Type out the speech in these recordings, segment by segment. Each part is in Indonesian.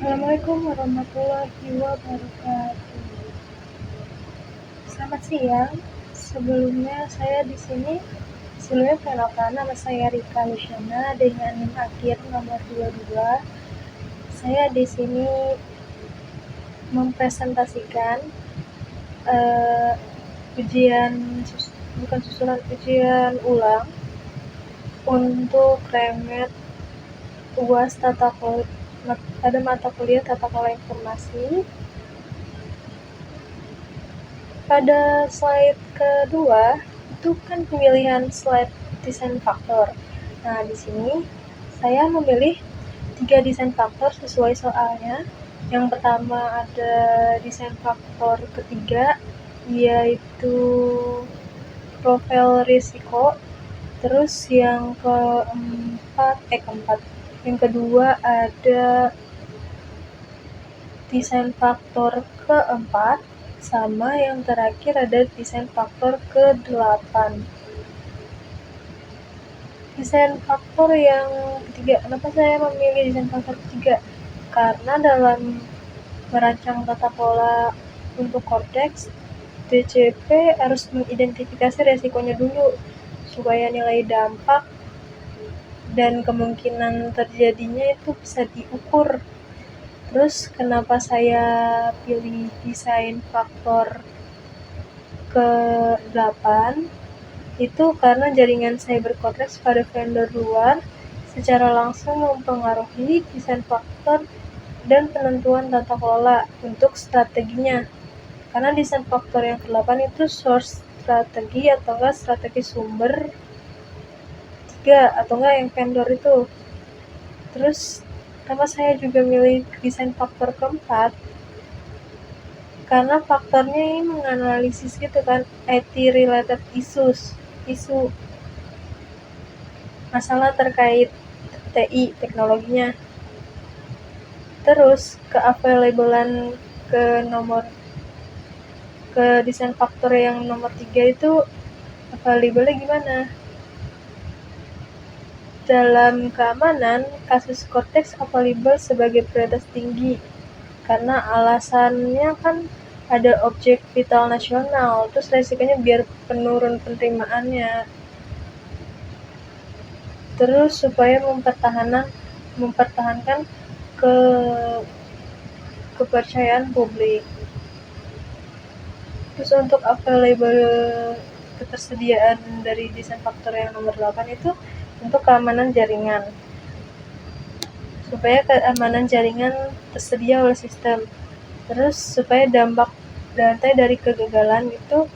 Assalamualaikum warahmatullahi wabarakatuh. Selamat siang. Sebelumnya perkenalkan nama saya Rika Luciana dengan NIM akhir nomor 22. Saya di sini mempresentasikan ujian ulang untuk remet UAS pada mata kuliah Tata Kelola Informasi. Pada slide kedua itu kan pemilihan slide desain faktor. Nah, di sini saya memilih 3 desain faktor sesuai soalnya. Yang pertama ada desain faktor ketiga, yaitu profil risiko. Terus yang yang kedua ada desain faktor keempat, sama yang terakhir ada desain faktor ke-8. Desain faktor yang ketiga, kenapa saya memilih desain faktor ketiga? Karena dalam merancang tata kelola untuk Cortex, DCP harus mengidentifikasi resikonya dulu supaya nilai dampak dan kemungkinan terjadinya itu bisa diukur. Terus kenapa saya pilih desain faktor ke-8? Itu karena jaringan cyber Cortex pada vendor luar secara langsung mempengaruhi desain faktor dan penentuan tata kelola untuk strateginya. Karena desain faktor yang ke-8 itu source strategi atau enggak strategi sumber 3 atau enggak yang vendor itu. Terus kenapa saya juga milih desain faktor keempat? Karena faktornya ini menganalisis gitu kan, IT related isu masalah terkait TI teknologinya. Terus ke-availabelan ke desain faktor yang nomor 3 itu available-nya gimana? Dalam keamanan, kasus Cortex available sebagai prioritas tinggi karena alasannya kan ada objek vital nasional, terus resikonya biar penurun penerimaannya, terus supaya mempertahankan kepercayaan publik. Terus untuk available ketersediaan dari desain faktor yang nomor 8 itu untuk keamanan jaringan, supaya keamanan jaringan tersedia oleh sistem. Terus supaya dampak dari kegagalan itu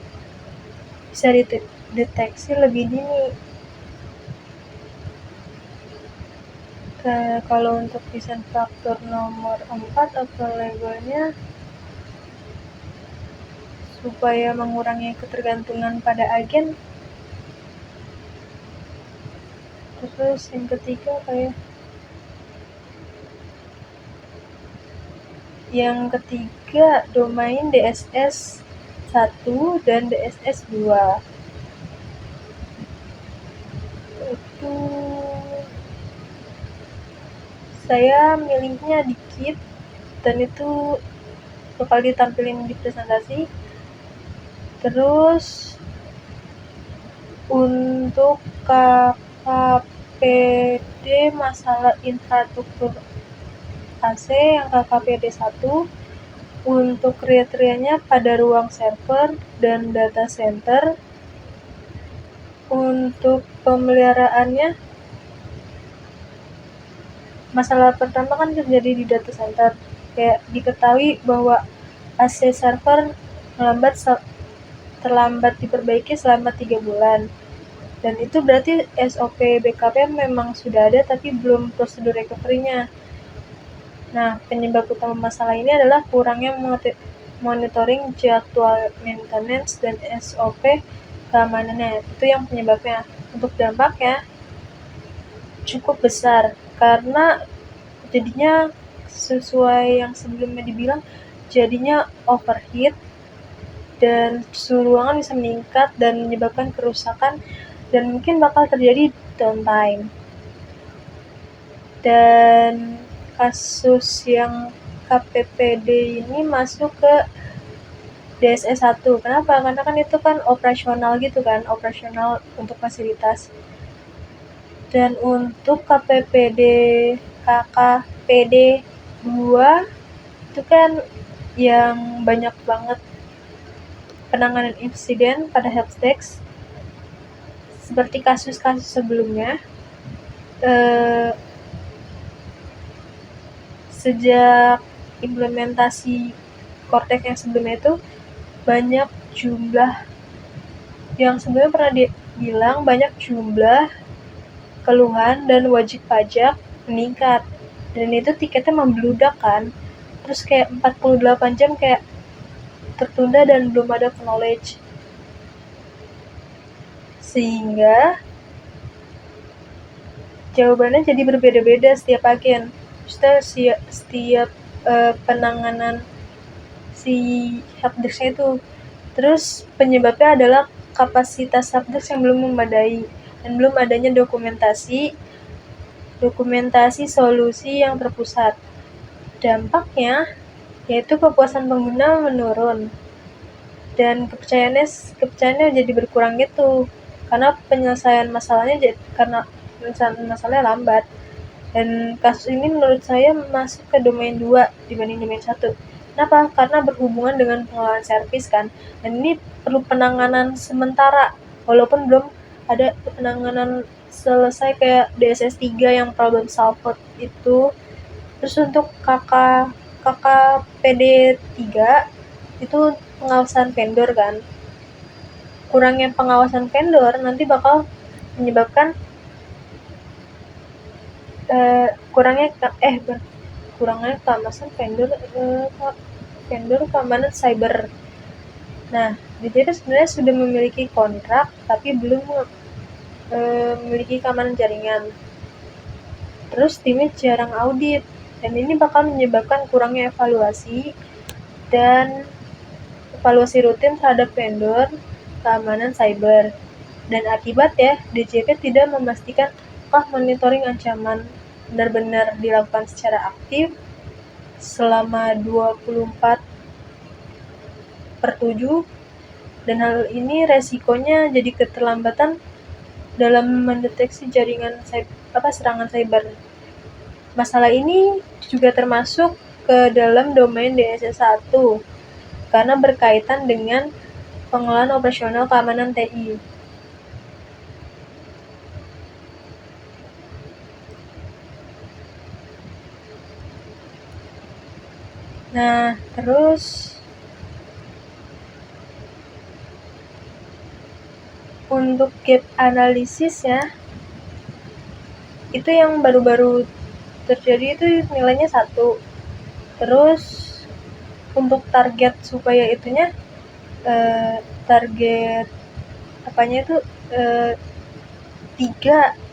bisa dideteksi lebih dini. Kalau untuk desain faktor nomor 4, available-nya supaya mengurangi ketergantungan pada agen. Terus yang ketiga apa ya? Yang ketiga, domain DSS 1 dan DSS 2. Itu saya milihnya dikit dan itu bakal ditampilin di presentasi. Terus untuk KKPD masalah infrastruktur AC yang KKPD 1, untuk kriterianya pada ruang server dan data center. Untuk pemeliharaannya, masalah pertama kan terjadi di data center. Kayak diketahui bahwa AC server terlambat diperbaiki selama 3 bulan. Dan itu berarti SOP BKP memang sudah ada tapi belum prosedur recovery-nya. Nah, penyebab utama masalah ini adalah kurangnya monitoring jadwal maintenance dan SOP keamanannya. Itu yang penyebabnya. Untuk dampaknya cukup besar karena jadinya sesuai yang sebelumnya dibilang, jadinya overheat dan suhu ruangan bisa meningkat dan menyebabkan kerusakan dan mungkin bakal terjadi downtime. Dan kasus yang KPPD ini masuk ke DSS 1. Kenapa? Karena kan itu kan operasional gitu kan, operasional untuk fasilitas. Dan untuk KKPD 2 itu kan yang banyak banget penanganan insiden pada helpdesk seperti kasus-kasus sebelumnya. Sejak implementasi Cortex yang sebelumnya itu banyak jumlah yang sebelumnya pernah dibilang banyak jumlah keluhan dan wajib pajak meningkat, dan itu tiketnya membludak kan, terus kayak 48 jam kayak tertunda dan belum ada knowledge, sehingga jawabannya jadi berbeda-beda setiap agen. Setiap penanganan si helpdesk itu. Terus penyebabnya adalah kapasitas helpdesk yang belum memadai dan belum adanya dokumentasi solusi yang terpusat. Dampaknya yaitu kepuasan pengguna menurun dan kepercayaannya jadi berkurang gitu, karena penyelesaian masalahnya lambat. Dan kasus ini menurut saya masuk ke domain 2 dibanding domain 1. Kenapa? Karena berhubungan dengan pengelolaan servis kan. Dan ini perlu penanganan sementara, walaupun belum ada penanganan selesai kayak DSS 3 yang problem solved itu. Terus untuk KKPD 3 itu pengawasan vendor kan. Kurangnya pengawasan vendor nanti bakal menyebabkan kurangnya keamanan vendor keamanan cyber. Nah, DJP sebenarnya sudah memiliki kontrak tapi belum memiliki keamanan jaringan. Terus timnya jarang audit, dan ini bakal menyebabkan kurangnya evaluasi rutin terhadap vendor keamanan cyber. Dan akibatnya DJP tidak memastikan apakah monitoring ancaman benar-benar dilakukan secara aktif selama 24/7, dan hal ini resikonya jadi keterlambatan dalam mendeteksi serangan cyber. Masalah ini juga termasuk ke dalam domain DSS 1 karena berkaitan dengan pengelolaan operasional keamanan TI. Nah, terus untuk gap analisis ya, itu yang baru-baru terjadi itu nilainya 1. Terus untuk target supaya itunya target apanya itu 3.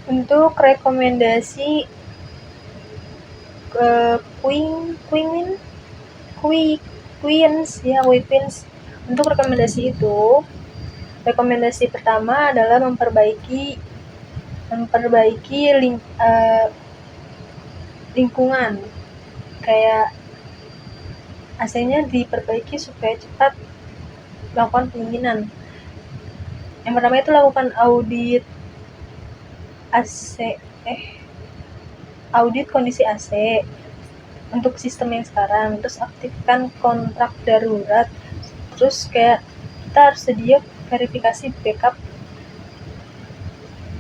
Untuk rekomendasi Queens. Untuk rekomendasi itu, rekomendasi pertama adalah memperbaiki lingkungan, kayak AC-nya diperbaiki supaya cepat melakukan pendinginan. Yang pertama itu lakukan audit kondisi AC untuk sistem yang sekarang, terus aktifkan kontrak darurat, terus kayak kita harus sedia verifikasi backup.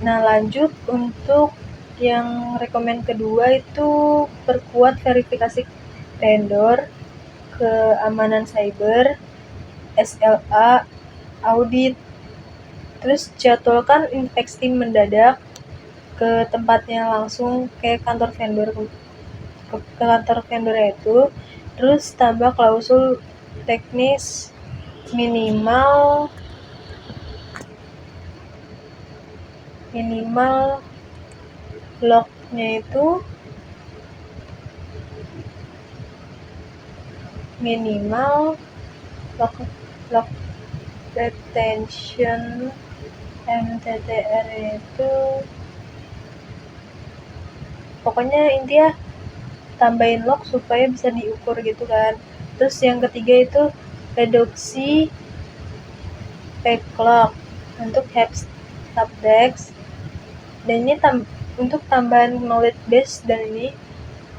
Nah, lanjut untuk yang rekomend kedua itu perkuat verifikasi vendor, keamanan cyber, SLA, audit, terus jadwalkan inspeksi mendadak ke tempatnya langsung, kayak kantor vendor itu. Terus tambah klausul teknis minimal lognya itu minimal log retention MTTR itu pokoknya intinya tambahin log supaya bisa diukur gitu kan. Terus yang ketiga itu reduksi backlog untuk subdesk, dan ini untuk tambahan knowledge base, dan ini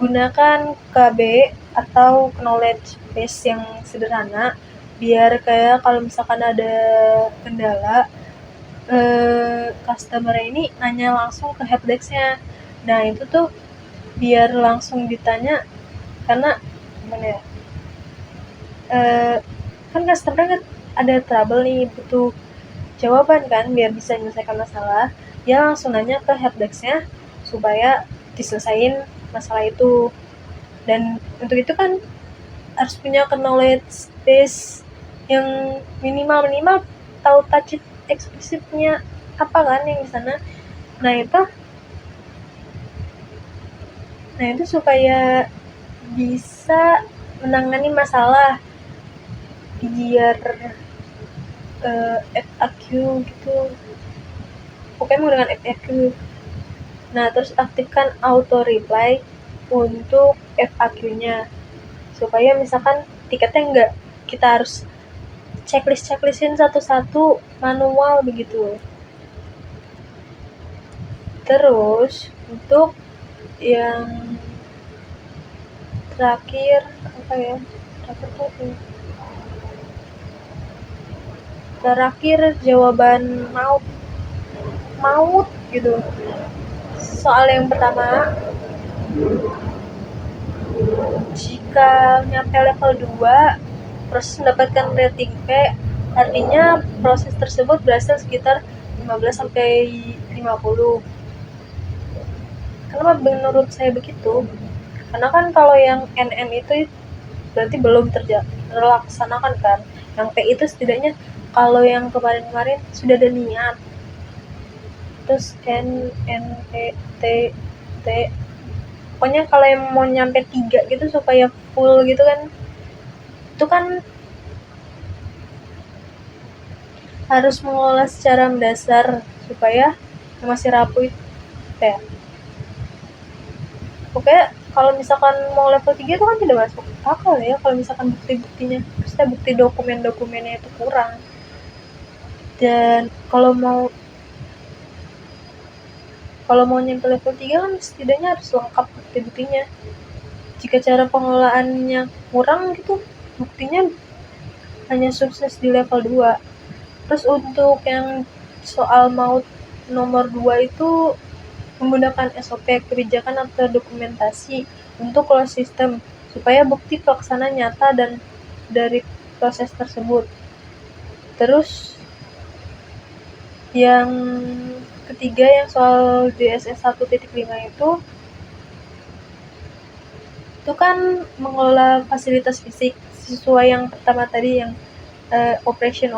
gunakan KB atau knowledge base yang sederhana biar kayak kalau misalkan ada kendala customer ini nanya langsung ke helpdesk-nya. Nah itu tuh biar langsung ditanya, karena gimana ya, kan customer kan ada trouble nih, butuh jawaban kan biar bisa menyelesaikan masalah, dia langsung nanya ke helpdesk-nya supaya diselesain masalah itu. Dan untuk itu kan harus punya knowledge base yang minimal tahu touch eksplisitnya apa kan yang di sana. Nah itu supaya bisa menangani masalah biar FAQ gitu, pokoknya menggunakan FAQ. Nah terus aktifkan auto reply untuk FAQ-nya supaya misalkan tiketnya enggak kita harus checklistin satu-satu manual begitu. Terus untuk yang terakhir apa ya, terakhir jawaban maut gitu. Soal yang pertama, jika nyampe level 2 proses mendapatkan rating P, artinya proses tersebut berhasil sekitar 15-50. Kenapa menurut saya begitu? Karena kan kalau yang NN itu berarti belum terlaksanakan kan. Yang P itu setidaknya kalau yang kemarin-kemarin sudah ada niat. Terus N, P, T, pokoknya kalau yang mau nyampe 3 gitu supaya full gitu kan, itu kan harus mengolah secara mendasar supaya masih rapuh ya. Pokoknya kalau misalkan mau level 3 itu kan tidak masuk akal ya kalau misalkan bukti-buktinya, maksudnya bukti dokumen-dokumennya itu kurang. Dan kalau mau nyampe level 3 kan setidaknya harus lengkap bukti-buktinya. Jika cara pengelolaannya kurang gitu, buktinya hanya sukses di level 2. Terus untuk yang soal maut nomor 2 itu menggunakan SOP, kebijakan atau dokumentasi untuk close system supaya bukti pelaksanaan nyata dan dari proses tersebut. Terus yang ketiga yang soal DSS 1.5 itu kan mengelola fasilitas fisik sesuai yang pertama tadi yang operation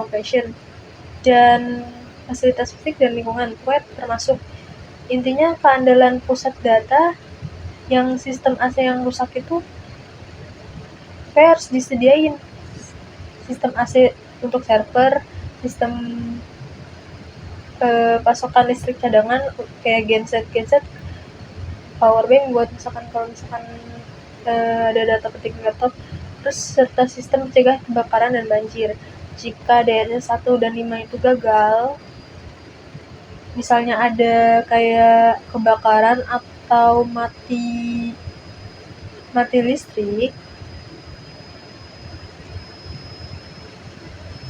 dan fasilitas fisik dan lingkungan web termasuk. Intinya keandalan pusat data yang sistem AC yang rusak itu harus disediain sistem AC untuk server, sistem pasokan listrik cadangan kayak genset, powerbank buat misalkan kalau misalkan ada data penting laptop, terus serta sistem mencegah kebakaran dan banjir. Jika DSS 1 dan 5 itu gagal, misalnya ada kayak kebakaran atau mati listrik,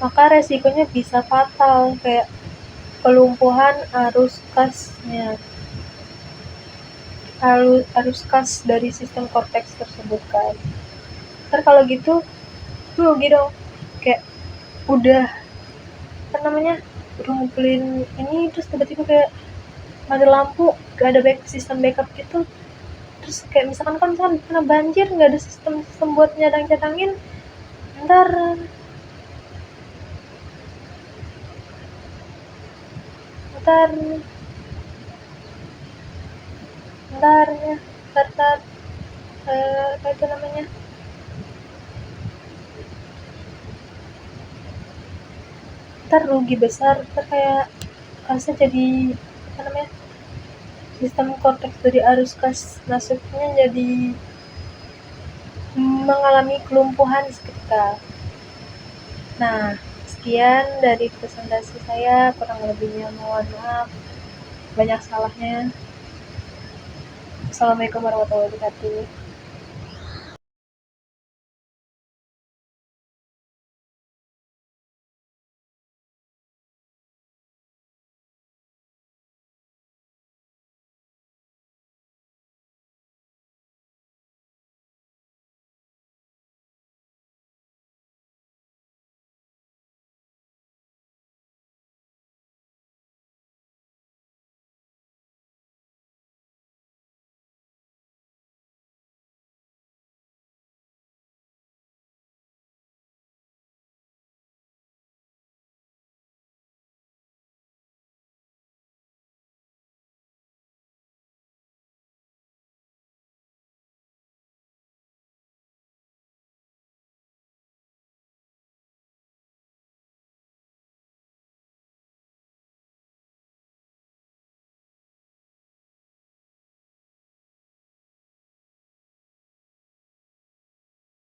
maka resikonya bisa fatal kayak pelumpuhan arus kas dari sistem Cortex tersebut kan. Ntar kalau gitu rugi dong, kayak udah ngumpulin ini terus tiba-tiba kayak mati lampu, gak ada sistem backup gitu. Terus kayak misalkan kena banjir gak ada sistem buat nyadang-cadangin, ntar apa itu namanya, ntar rugi besar, ntar kayak kasnya jadi apa namanya, sistem korteks dari arus kas masuknya jadi mengalami kelumpuhan seketika. Nah, sekian dari presentasi saya, kurang lebihnya mohon maaf, banyak salahnya. Assalamualaikum warahmatullahi wabarakatuh.